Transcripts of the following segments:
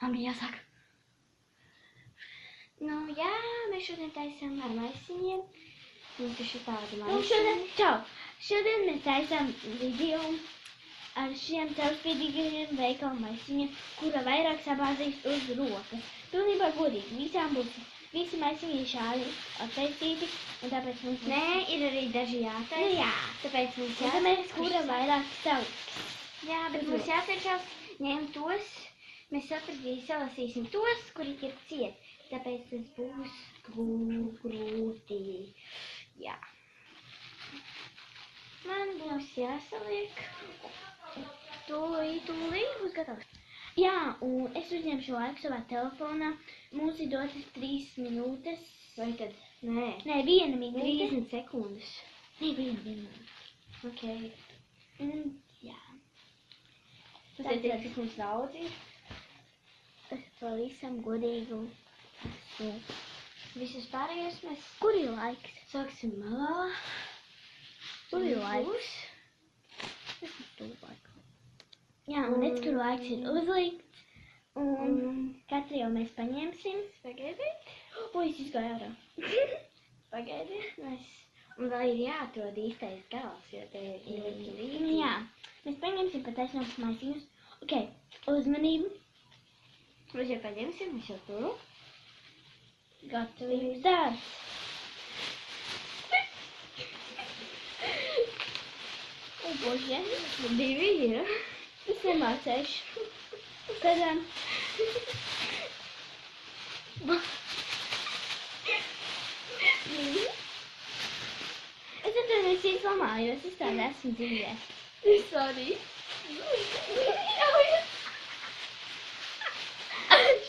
Man bija jāsaka. Nu, jā, mēs šodien taisām ar maisiņiem. Mums ir šitādi maisiņi. Šodien mēs taisām video ar šiem caurspīdīgajiem veikalu maisiņiem, kura vairāk sabāzīs uz rokas. Pilnībā godīgi, visām būs. Visi maisiņi ir šādi attaisīti, un tāpēc mums... Nē, ir arī daži jātaisa. Nu jā, tāpēc mums jātaisa, kura vairāk sauks. Jā, bet mums jācenšas ņemt tos, mēs salasīsim tos, kuri ir cieti. Tāpēc tas būs grūti. Jā. Man būs jāsaliek. Tūlīt būs gatavs. Jā, un es uzņemšu laiku savā telefonā. Mums ir dotas 3 minūtes. Vai tad? Nē. Nē, 1 minūte. 30 sekundes. Nē, 1 minūte. Ok. Un, jā. Tas ir teikt, kas mums daudz ir. Es pavisam godīgu esmu. Visus pārējos mēs... Kur ir laiks? Sāksim malā. Kur ir laiks? Es esmu laiku. Jā, un redz, kur laiks ir uzlikts. Un katru jau mēs paņemsim. Pagaidiet. Oi, es izgāju ārā. Pagaidiet. Un vēl ir jāatrod īstais gals, jo te ir līdzi. Jā, mēs paņemsim pat taisnākus maisiņus. Ok, uzmanību. Mēs jau paņemsim, mēs jau turu. Gatavības darbs. O, bože, 2 ir. Es nemācēšu. Pēdām. Es atvainojos, izlamājos. Es tāda esmu dzīvē. Es arī.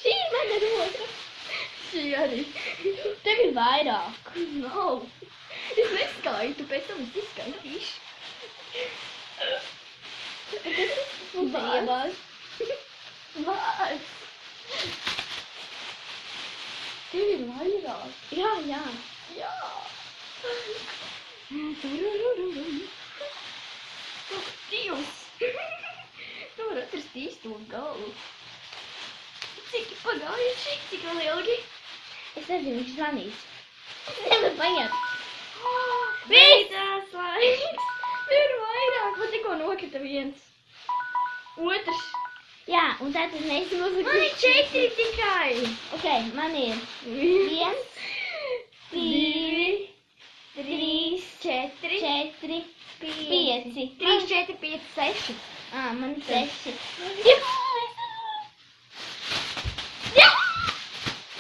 Šī ir mana roka. Šī arī. Tev ir vairāk. Nav. Es neskaitu, pēc tam es izskaitīšu. Vārds. Vārds. Tev ir vairāk. Jā. Jā. Dievs. Tu var atrast īsto galu. Cik pagājuši? Cik vēl ilgi? Es nezinu, viņš zvanīs. Nevar paņemt. Beidzās laiks. Tev ir vairāk. Man tikko nokrita viens. Otrs. Jā, un tātad mēs uzliksim... Man ir 4 tikai. Ok, man ir 1, 2, 3, 4, 5. 3, 4, 5, 6. Man ir 6. Jā!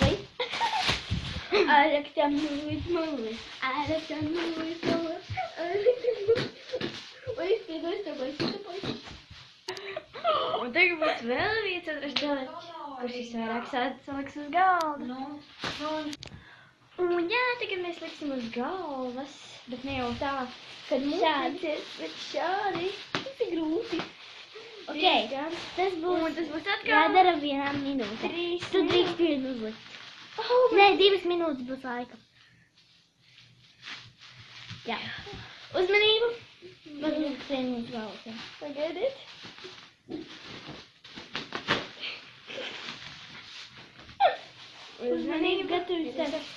Vai? I like to move. I like to move. Vai, es tev baisu. Un tagad būs vēl viens otrs deleķis, kurš visvairāk saliks uz galda. Un jā, tagad mēs liksim uz galvas, bet ne jau tā, kad šādi, bet šādi. Tas ir grūti. Ok, tas būs atkal jādara 1 minūte. Tu drīkst vienu uzlikt. Nē, 2 minūtes būs laika. Jā. Uzmanību. Varbūt 1 minūtes galvas. Pagaidiet. Uzmanību, gatavs darbs.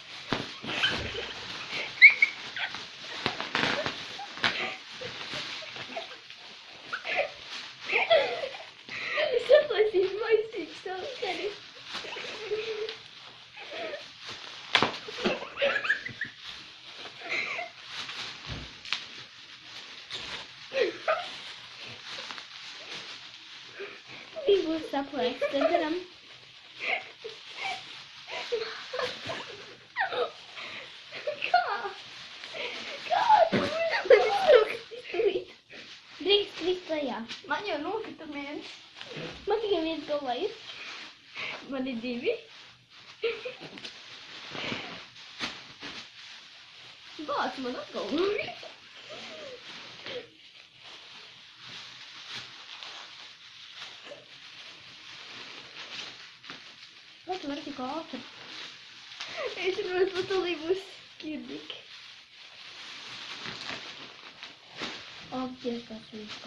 Es atlaisīšu maisīšu savu seri. Viņš būs saplēsts, tad varam. Man jau nokrita viens. Man tikai viens galvais. Man ir 2. Bāc, man atkal nokrita. Vai tu vari tik ātri? Es runāju, pat tūlī būs skirdīgi. Apģērbās visu.